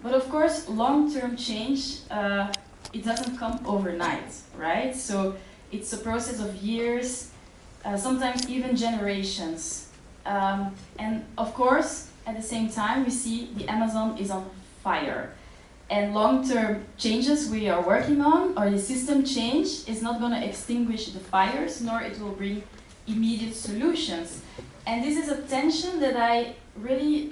But of course, long-term change, it doesn't come overnight, right? So it's a process of years, sometimes even generations. And of course, at the same time, we see the Amazon is on fire. And long-term changes we are working on, or the system change, is not going to extinguish the fires, nor it will bring immediate solutions. And this is a tension that I really,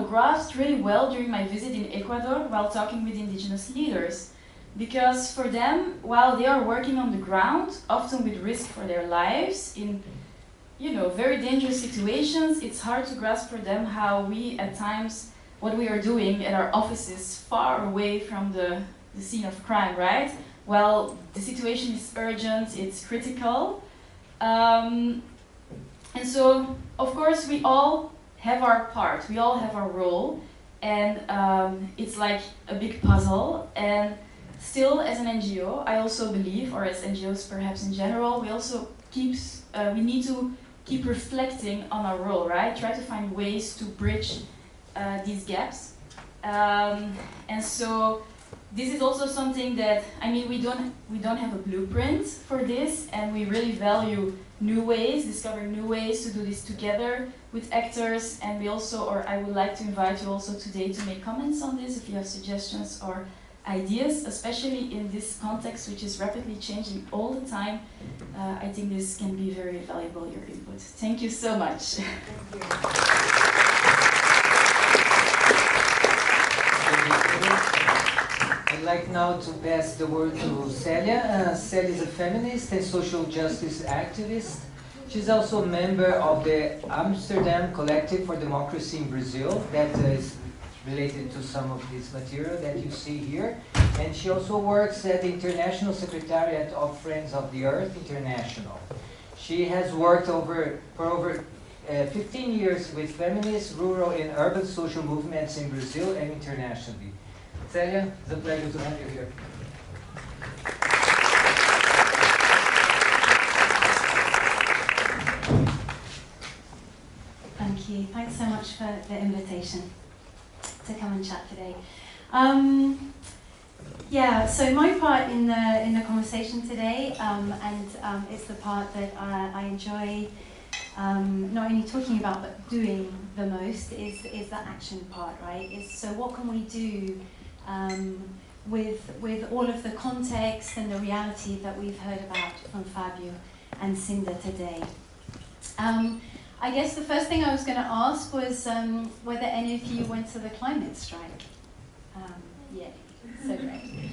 grasped really well during my visit in Ecuador while talking with indigenous leaders. Because for them, while they are working on the ground, often with risk for their lives, in very dangerous situations, it's hard to grasp for them how we, at times, what we are doing at our offices far away from the scene of crime, right? Well, the situation is urgent, it's critical. And so, of course, we all have our part, we all have our role, and it's like a big puzzle. And still, as an NGO, I also believe, or as NGOs perhaps in general, we need to keep reflecting on our role, right? Try to find ways to bridge these gaps. And so this is also something that, we don't have a blueprint for this, and we really value new ways, discover new ways to do this together with actors. And we also, or I would like to invite you also today to make comments on this if you have suggestions or ideas, especially in this context which is rapidly changing all the time. I think this can be very valuable, your input. Thank you so much. Thank you. I'd like now to pass the word to Celia. Celia is a feminist and social justice activist. She's also a member of the Amsterdam Collective for Democracy in Brazil, that is related to some of this material that you see here. And she also works at the International Secretariat of Friends of the Earth International. She has worked for over 15 years with feminist, rural and urban social movements in Brazil and internationally. Celia, it's a pleasure to have you here. Thank you. Thanks so much for the invitation to come and chat today. So my part in the conversation today, and it's the part that I enjoy not only talking about but doing the most, is the action part, right? So what can we do with all of the context and the reality that we've heard about from Fabio and Cinda today? I guess the first thing I was going to ask was whether any of you went to the climate strike. Yeah, so great.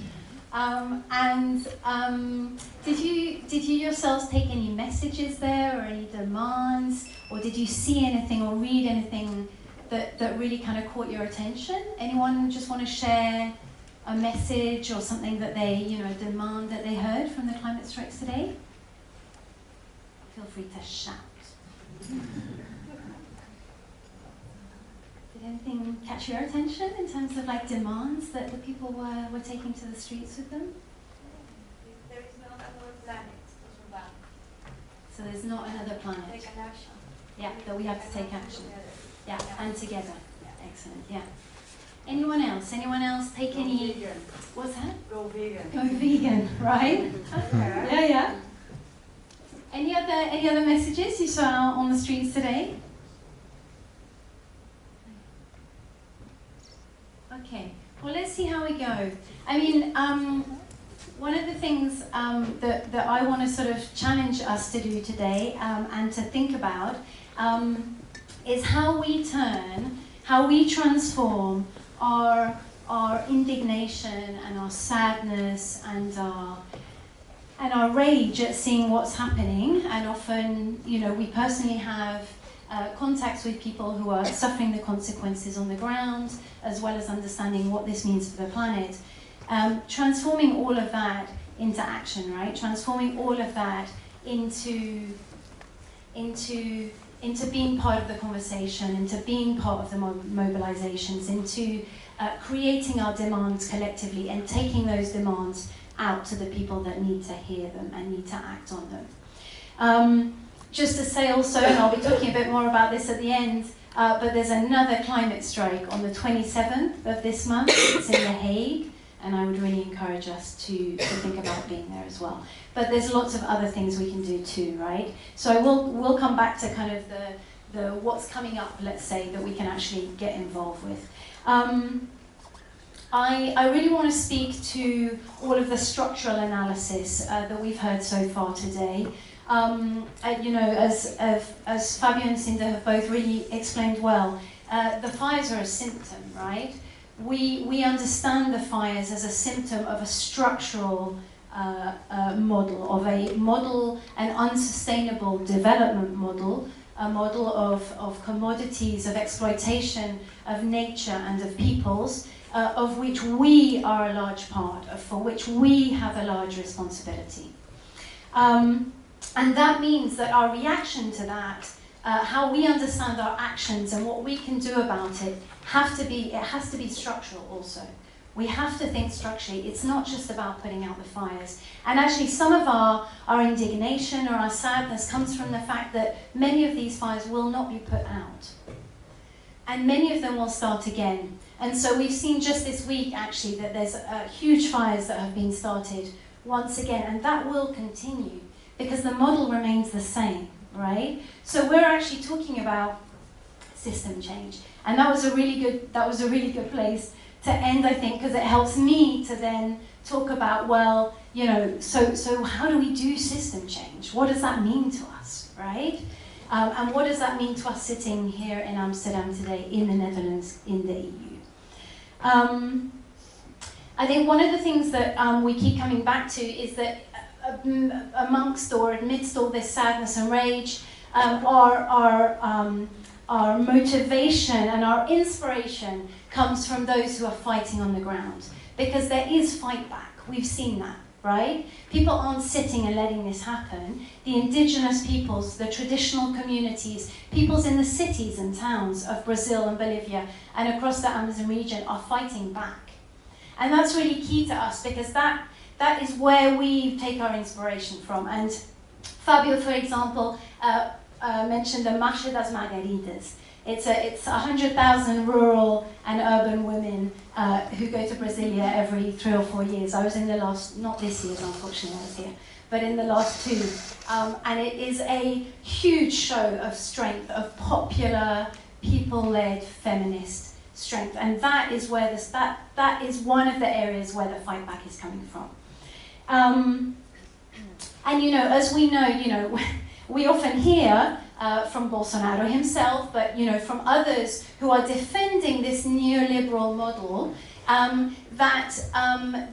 Did you yourselves take any messages there, or any demands, or did you see anything or read anything that really kind of caught your attention? Anyone just want to share a message or something that they, demand that they heard from the climate strikes today? Feel free to shout. Did anything catch your attention in terms of demands that the people were taking to the streets with them? There is no another planet to survive. So there's not another planet. Take an action. Yeah, that we have to take action. Yeah, and together. Yeah. Excellent. Yeah. Anyone else? Anyone else take any? Vegan. What's that? Go vegan. Go vegan, right? Yeah. Any other messages you saw on the streets today? Okay. Well, let's see how we go. One of the things that I want to sort of challenge us to do today and to think about is how we transform our indignation and our sadness and our rage at seeing what's happening. And often, we personally have contacts with people who are suffering the consequences on the ground, as well as understanding what this means for the planet. Transforming all of that into action, right? Transforming all of that into being part of the conversation, into being part of the mobilizations, into creating our demands collectively and taking those demands out to the people that need to hear them and need to act on them. Just to say also, and I'll be talking a bit more about this at the end, but there's another climate strike on the 27th of this month. It's in The Hague, and I would really encourage us to think about being there as well. But there's lots of other things we can do too, right? So we'll come back to kind of the what's coming up, let's say, that we can actually get involved with. I really want to speak to all of the structural analysis that we've heard so far today. You know, as Fabio and Cinda have both really explained well, the fires are a symptom, right? We understand the fires as a symptom of a structural model, an unsustainable development model, a model of commodities, of exploitation of nature and of peoples, of which we are a large part, for which we have a large responsibility. And that means that our reaction to that, how we understand our actions and what we can do about it, has to be structural also. We have to think structurally. It's not just about putting out the fires. And actually some of our indignation or our sadness comes from the fact that many of these fires will not be put out. And many of them will start again. And so we've seen just this week actually that there's huge fires that have been started once again, and that will continue because the model remains the same, right? So we're actually talking about system change. And that was a really good place to end, I think, because it helps me to then talk about, well, you know, so how do we do system change? What does that mean to us, right? And what does that mean to us sitting here in Amsterdam today, in the Netherlands, in the EU? I think one of the things that we keep coming back to is that amongst or amidst all this sadness and rage, our motivation and our inspiration comes from those who are fighting on the ground. Because there is fight back. We've seen that, right? People aren't sitting and letting this happen. The indigenous peoples, the traditional communities, peoples in the cities and towns of Brazil and Bolivia and across the Amazon region are fighting back. And that's really key to us because that is where we take our inspiration from. And Fabio, for example, mentioned the Marcha das Margaridas. It's 100,000 rural and urban women who go to Brasilia every 3 or 4 years. I was in the last, not this year's unfortunately, I was here, but in the last 2. And it is a huge show of strength, of popular, people-led feminist strength. And that is where that is one of the areas where the fight back is coming from. And you know, as we know, you know, we often hear from Bolsonaro himself, but you know, from others who are defending this neoliberal model, that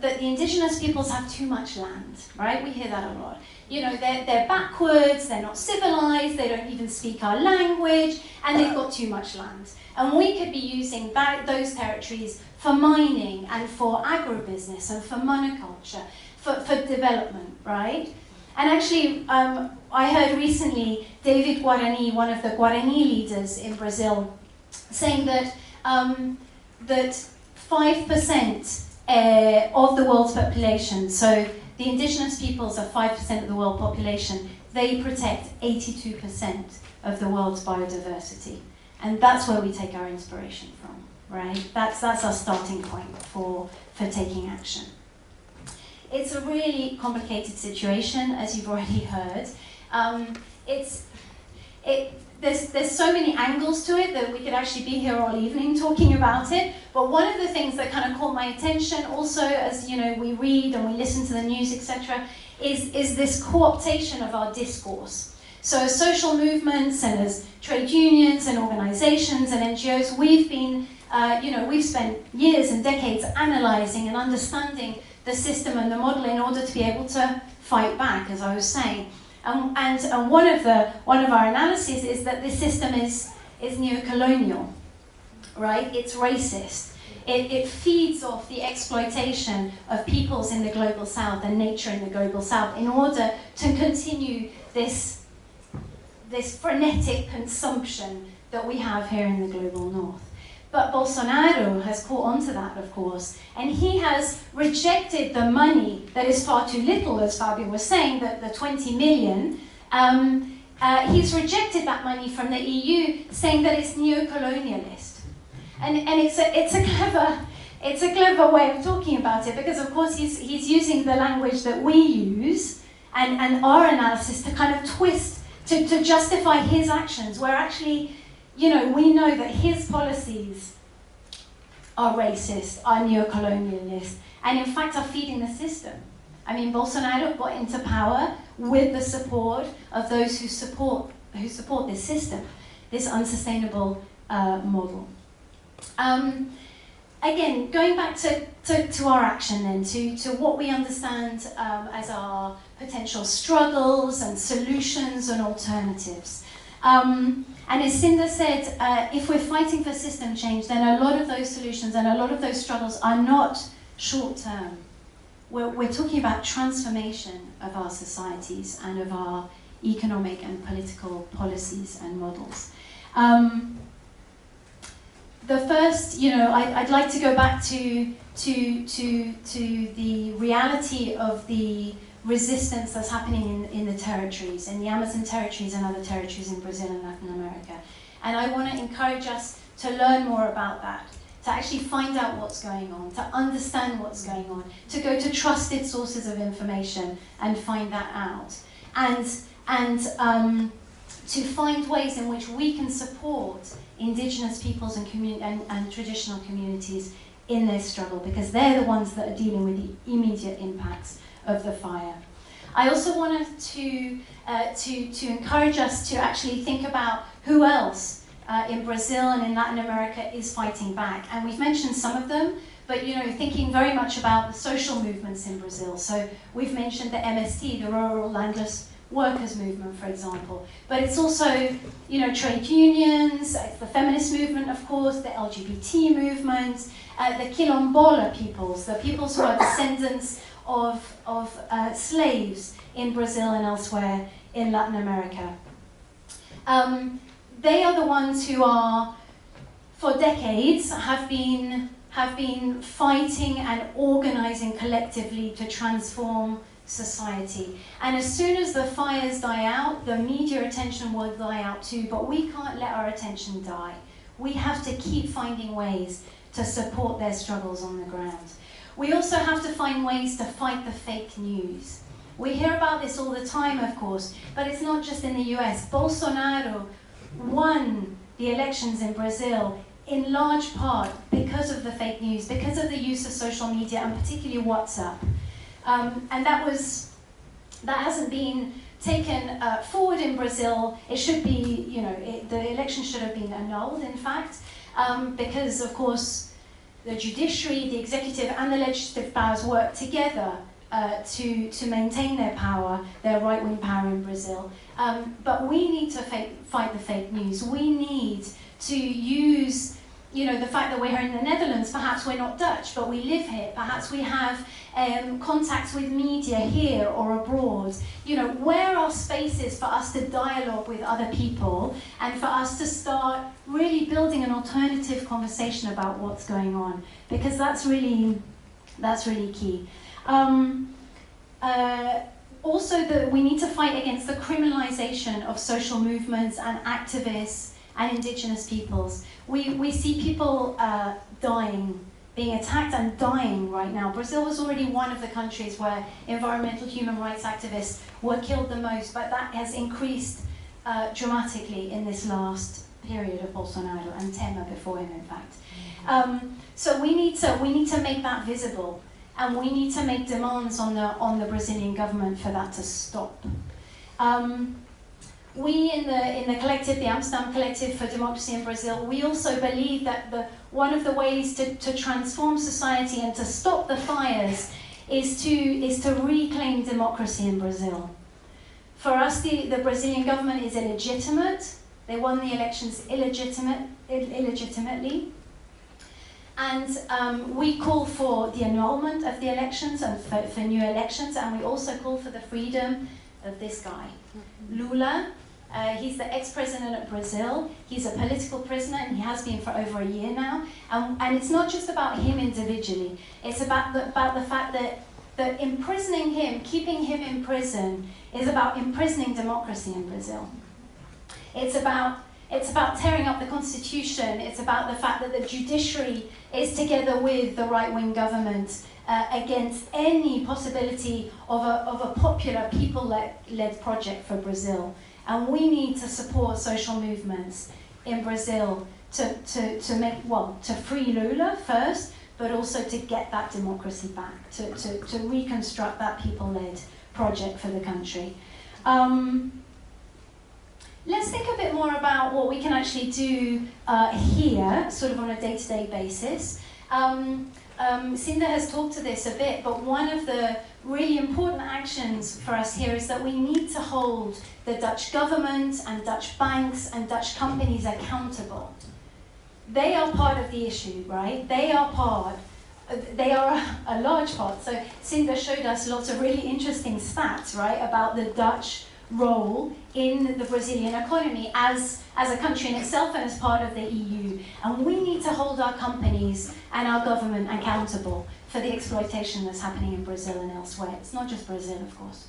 the indigenous peoples have too much land, right? We hear that a lot. You know, they're backwards, they're not civilized, they don't even speak our language, and they've got too much land. And we could be using those territories for mining and for agribusiness and for monoculture, for development, right? And actually, I heard recently David Guarani, one of the Guarani leaders in Brazil, saying that that 5% of the world's population, so the indigenous peoples are 5% of the world population, they protect 82% of the world's biodiversity. And that's where we take our inspiration from, right? That's our starting point for taking action. It's a really complicated situation, as you've already heard. There's so many angles to it that we could actually be here all evening talking about it. But one of the things that kind of caught my attention, also as you know, we read and we listen to the news, etc., is this co-optation of our discourse. So as social movements and as trade unions and organizations and NGOs, we've been, we've spent years and decades analyzing and understanding the system and the model in order to be able to fight back, as I was saying. And one of our analyses is that this system is neo-colonial, right? It's racist. It feeds off the exploitation of peoples in the global south and nature in the global south in order to continue this frenetic consumption that we have here in the global north. But Bolsonaro has caught on to that, of course, and he has rejected the money that is far too little, as Fabio was saying, the 20 million, and he's rejected that money from the EU, saying that it's neo-colonialist. And it's a clever way of talking about it, because of course he's using the language that we use and our analysis to kind of twist, to justify his actions, where actually, you know, we know that his policies are racist, are neo-colonialist, and in fact are feeding the system. I mean, Bolsonaro got into power with the support of those who support this system, this unsustainable model. Again, going back to our action then, to what we understand as our potential struggles and solutions and alternatives. And as Cinda said, if we're fighting for system change, then a lot of those solutions and a lot of those struggles are not short-term. We're talking about transformation of our societies and of our economic and political policies and models. The first, you know, I'd like to go back to the reality of the resistance that's happening in the territories, in the Amazon territories and other territories in Brazil and Latin America. And I want to encourage us to learn more about that, to actually find out what's going on, to understand what's going on, to go to trusted sources of information and find that out. And to find ways in which we can support indigenous peoples and traditional communities in their struggle, because they're the ones that are dealing with the immediate impacts of the fire. I also wanted to encourage us to actually think about who else in Brazil and in Latin America is fighting back. And we've mentioned some of them, but you know, thinking very much about the social movements in Brazil. So we've mentioned the MST, the Rural Landless Workers movement, for example. But it's also, you know, trade unions, it's the feminist movement, of course, the LGBT movement, the Quilombola peoples, the peoples who are descendants of slaves in Brazil and elsewhere in Latin America. They are the ones who are, for decades, have been fighting and organizing collectively to transform society. And as soon as the fires die out, the media attention will die out too, but we can't let our attention die. We have to keep finding ways to support their struggles on the ground. We also have to find ways to fight the fake news. We hear about this all the time, of course, but it's not just in the US. Bolsonaro won the elections in Brazil in large part because of the fake news, because of the use of social media, and particularly WhatsApp. And that hasn't been taken forward in Brazil. It should be, you know, the election should have been annulled, in fact, because, of course, the judiciary, the executive, and the legislative powers work together to maintain their power, their right-wing power in Brazil. But we need to fight the fake news. We need to use, you know, the fact that we're here in the Netherlands. Perhaps we're not Dutch, but we live here. Perhaps we have contacts with media here or abroad. You know, where are spaces for us to dialogue with other people and for us to start really building an alternative conversation about what's going on? Because that's really key. Also, we need to fight against the criminalization of social movements and activists and indigenous peoples. We see people dying, being attacked and dying right now. Brazil was already one of the countries where environmental human rights activists were killed the most, but that has increased dramatically in this last period of Bolsonaro, and Temer before him, in fact. So we need to make that visible, and we need to make demands on the Brazilian government for that to stop. We in the collective, the Amsterdam Collective for Democracy in Brazil, we also believe that one of the ways to transform society and to stop the fires is to reclaim democracy in Brazil. For us, the Brazilian government is illegitimate. They won the elections illegitimately. And we call for the annulment of the elections and for new elections, and we also call for the freedom of this guy, Lula. He's the ex-president of Brazil. He's a political prisoner, and he has been for over a year now. And it's not just about him individually. It's about the fact that imprisoning him, keeping him in prison, is about imprisoning democracy in Brazil. It's about tearing up the constitution. It's about the fact that the judiciary is together with the right-wing government against any possibility of a popular, people-led project for Brazil. And we need to support social movements in Brazil to free Lula first, but also to get that democracy back, to reconstruct that people-led project for the country. Let's think a bit more about what we can actually do here, sort of on a day-to-day basis. Cinda has talked to this a bit, but one of the really important actions for us here is that we need to hold the Dutch government and Dutch banks and Dutch companies accountable. They are part of the issue, right? They are a large part. So Cinda showed us lots of really interesting stats, right, about the Dutch role in the Brazilian economy as a country in itself and as part of the EU. And we need to hold our companies and our government accountable for the exploitation that's happening in Brazil and elsewhere. It's not just Brazil, of course.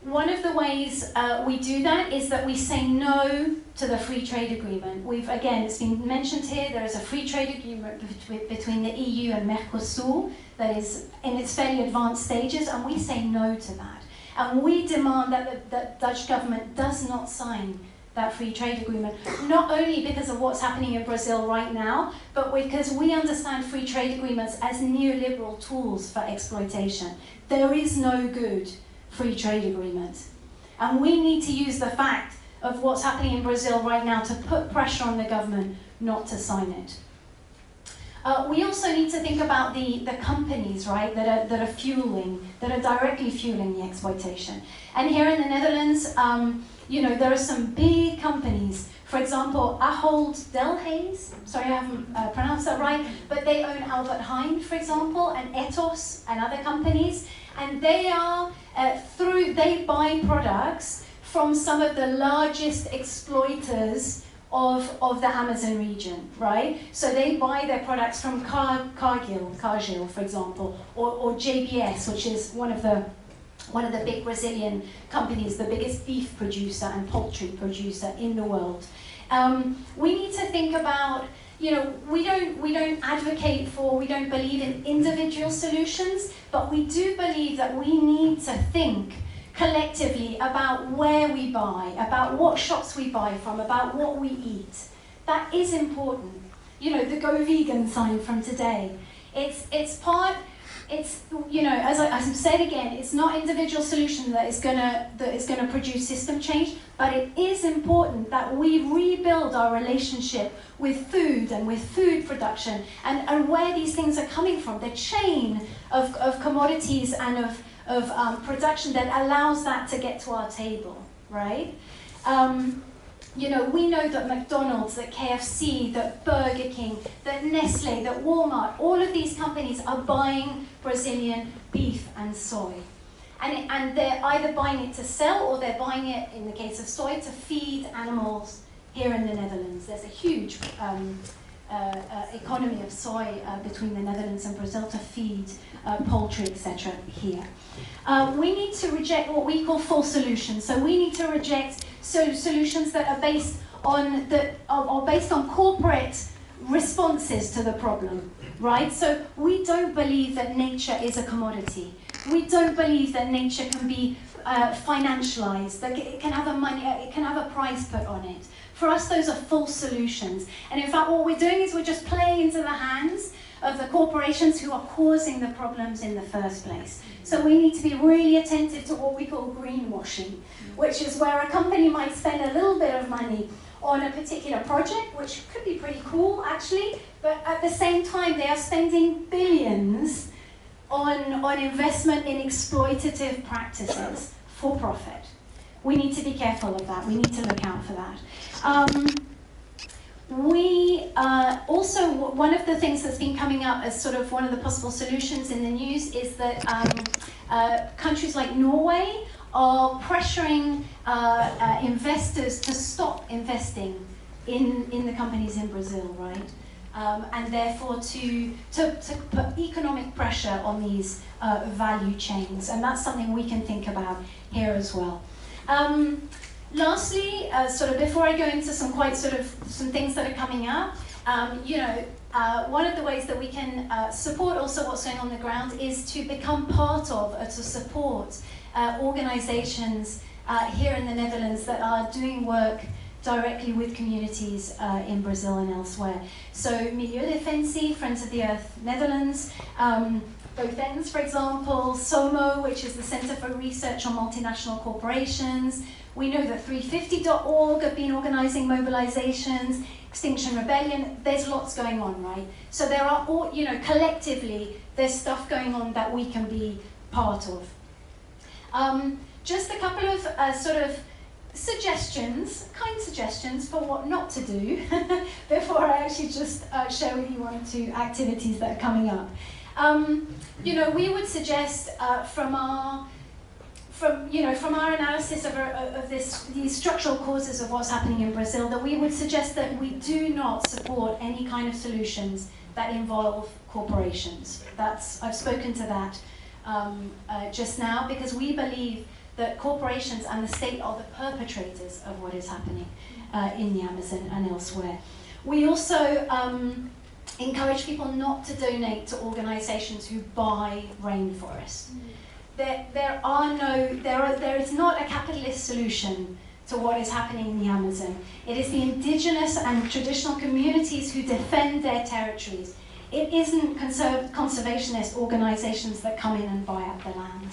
One of the ways we do that is that we say no to the free trade agreement. Again, it's been mentioned here, there is a free trade agreement between the EU and Mercosur that is in its fairly advanced stages, and we say no to that. And we demand that the Dutch government does not sign that free trade agreement, not only because of what's happening in Brazil right now, but because we understand free trade agreements as neoliberal tools for exploitation. There is no good free trade agreement. And we need to use the fact of what's happening in Brazil right now to put pressure on the government not to sign it. We also need to think about the companies, right, that are directly fueling the exploitation. And here in the Netherlands, there are some big companies. For example, Ahold Delhaize, sorry I haven't pronounced that right, but they own Albert Heijn, for example, and Ethos and other companies. And they buy products from some of the largest exploiters of the Amazon region, right? So they buy their products from Cargill, for example, or JBS, which is one of the big Brazilian companies, the biggest beef producer and poultry producer in the world. We need to think about, we don't advocate for, we don't believe in individual solutions, but we do believe that we need to think collectively about where we buy, about what shops we buy from, about what we eat. That is important. The Go Vegan sign from today. As I've said again, it's not individual solution that is gonna produce system change, but it is important that we rebuild our relationship with food and with food production and where these things are coming from, the chain of commodities and of production that allows that to get to our table, right? We know that McDonald's, that KFC, that Burger King, that Nestle, that Walmart, all of these companies are buying Brazilian beef and soy. And they're either buying it to sell or they're buying it, in the case of soy, to feed animals here in the Netherlands. There's a huge economy of soy between the Netherlands and Brazil to feed poultry, etc. here. We need to reject what we call false solutions. So we need to reject solutions that are based on corporate responses to the problem, right? So we don't believe that nature is a commodity. We don't believe that nature can be financialized, that it can have a price put on it. For us, those are false solutions. And in fact, what we're doing is we're just playing into the hands of the corporations who are causing the problems in the first place. So we need to be really attentive to what we call greenwashing, which is where a company might spend a little bit of money on a particular project, which could be pretty cool actually, but at the same time they are spending billions on investment in exploitative practices for profit. We need to be careful of that. We need to look out for that. Also, one of the things that's been coming up as sort of one of the possible solutions in the news is that countries like Norway are pressuring investors to stop investing in the companies in Brazil, right? And therefore to put economic pressure on these value chains. And that's something we can think about here as well. Lastly, sort of before I go into some things that are coming up, one of the ways that we can support also what's going on the ground is to become part of, to support organizations here in the Netherlands that are doing work directly with communities in Brazil and elsewhere. So Milieudefensie, Friends of the Earth Netherlands, both ends, for example, SOMO, which is the Center for Research on Multinational Corporations. We know that 350.org have been organizing mobilizations, Extinction Rebellion, there's lots going on, right? So there are all, collectively, there's stuff going on that we can be part of. Just a couple of suggestions, kind suggestions for what not to do before I actually just share with you one or two activities that are coming up. We would suggest from our analysis of these structural causes of what's happening in Brazil, that we would suggest that we do not support any kind of solutions that involve corporations. I've spoken to that just now, because we believe that corporations and the state are the perpetrators of what is happening in the Amazon and elsewhere. We also encourage people not to donate to organizations who buy rainforests. There is not a capitalist solution to what is happening in the Amazon. It is the indigenous and traditional communities who defend their territories. It isn't conservationist organizations that come in and buy up the land.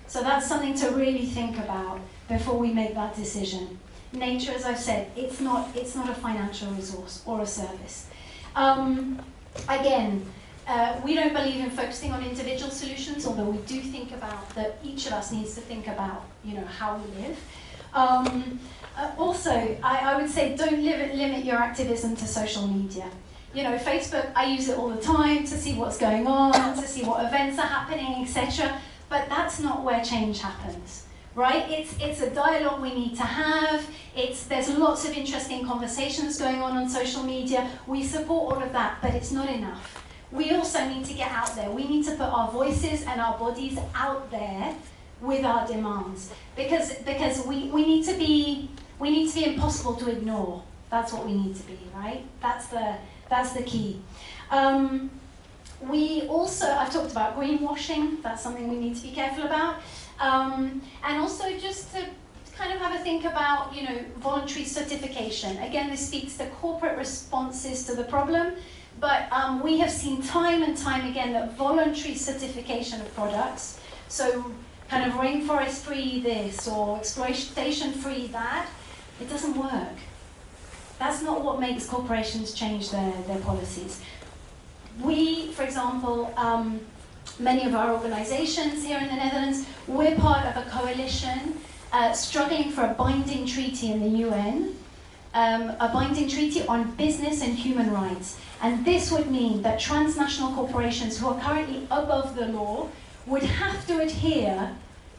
So that's something to really think about before we make that decision. Nature, as I've said, it's not a financial resource or a service. Again, we don't believe in focusing on individual solutions, although we do think about that each of us needs to think about, how we live. Also, I would say don't limit your activism to social media. Facebook, I use it all the time to see what's going on, to see what events are happening, etc. But that's not where change happens, right? It's a dialogue we need to have. There's lots of interesting conversations going on social media. We support all of that, but it's not enough. We also need to get out there. We need to put our voices and our bodies out there with our demands, because we need to be impossible to ignore. That's what we need to be, right? That's the key. I've talked about greenwashing. That's something we need to be careful about. And also just to kind of have a think about, voluntary certification. Again, this speaks to corporate responses to the problem, but we have seen time and time again that voluntary certification of products, so kind of rainforest-free this or exploitation-free that, it doesn't work. That's not what makes corporations change their policies. We, for example, many of our organizations here in the Netherlands, we're part of a coalition struggling for a binding treaty in the UN, a binding treaty on business and human rights. And this would mean that transnational corporations who are currently above the law would have to adhere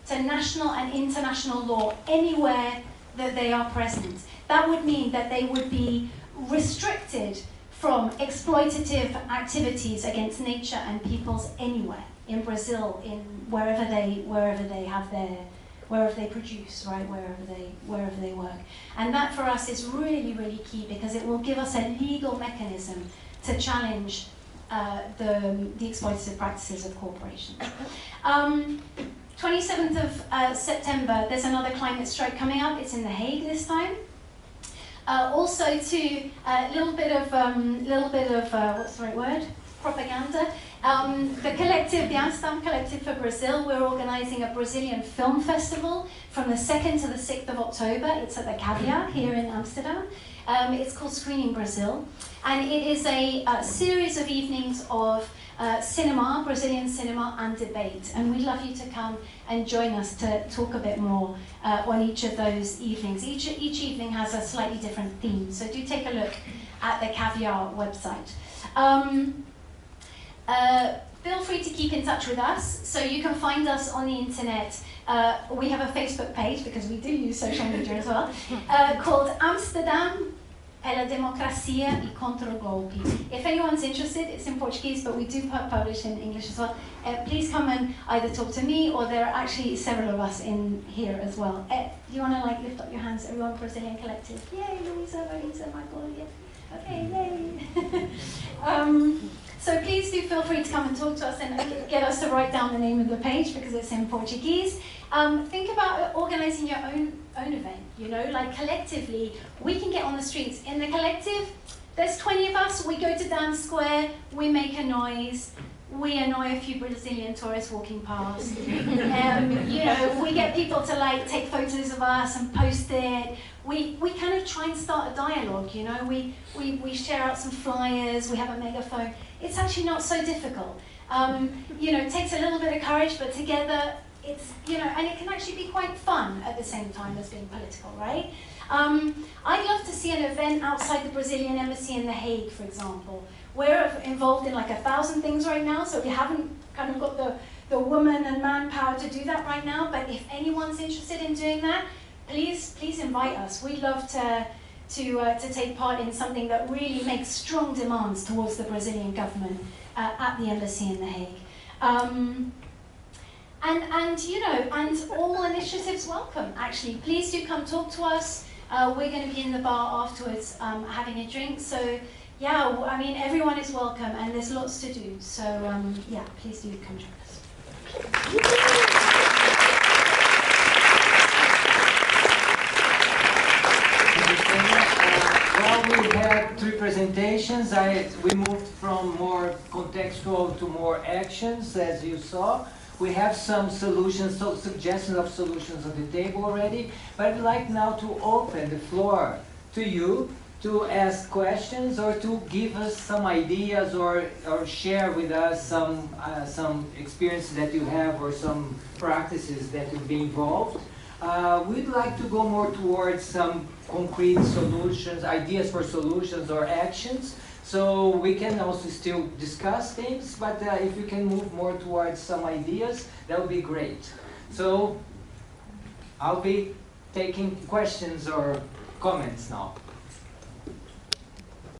to national and international law anywhere that they are present. That would mean that they would be restricted from exploitative activities against nature and peoples anywhere, in Brazil, in wherever they produce, right, wherever they work. And that for us is really, really key, because it will give us a legal mechanism to challenge the exploitative practices of corporations. 27th of September, there's another climate strike coming up. It's in The Hague this time. Also, to a little bit of what's the right word? Propaganda. The Amsterdam Collective for Brazil, we're organising a Brazilian film festival from the 2nd to the 6th of October. It's at the Caviar here in Amsterdam. It's called Screening Brazil, and it is a series of evenings of cinema, Brazilian cinema, and debate. And we'd love you to come and join us to talk a bit more on each of those evenings. Each evening has a slightly different theme, so do take a look at the Caviar website. Feel free to keep in touch with us. So you can find us on the internet. We have a Facebook page, because we do use social media as well, called Amsterdam pela democracia e contra o golpe. If anyone's interested, it's in Portuguese, but we do publish in English as well. Please come and either talk to me, or there are actually several of us in here as well. Do you want to like lift up your hands, everyone, Brazilian Collective? Yay, Luisa, Michael, yeah. Okay, yay. So please do feel free to come and talk to us and get us to write down the name of the page because it's in Portuguese. Think about organising your own event, you know, like collectively, we can get on the streets. In the collective, there's 20 of us, we go to Dam Square, we make a noise, we annoy a few Brazilian tourists walking past. You know, we get people to like take photos of us and post it. We kind of try and start a dialogue, you know, we share out some flyers, we have a megaphone. It's actually not so difficult. You know, it takes a little bit of courage, but together it's, you know, and it can actually be quite fun at the same time as being political, right? I'd love to see an event outside the Brazilian embassy in The Hague, for example. We're involved in like 1,000 things right now, so we haven't kind of got the woman and manpower to do that right now, but if anyone's interested in doing that, please invite us. We'd love to take part in something that really makes strong demands towards the Brazilian government at the embassy in The Hague. And you know, and all initiatives welcome, actually. Please do come talk to us. We're going to be in the bar afterwards having a drink. So yeah, I mean, everyone is welcome and there's lots to do. So yeah, please do come join us. Well, we had 3 presentations. We moved from more contextual to more actions, as you saw. We have some solutions, so suggestions of solutions on the table already, but I'd like now to open the floor to you to ask questions or to give us some ideas or share with us some experiences that you have or some practices that you've been involved. We'd like to go more towards some concrete solutions, ideas for solutions or actions. So we can also still discuss things, but if we can move more towards some ideas, that would be great. So I'll be taking questions or comments now.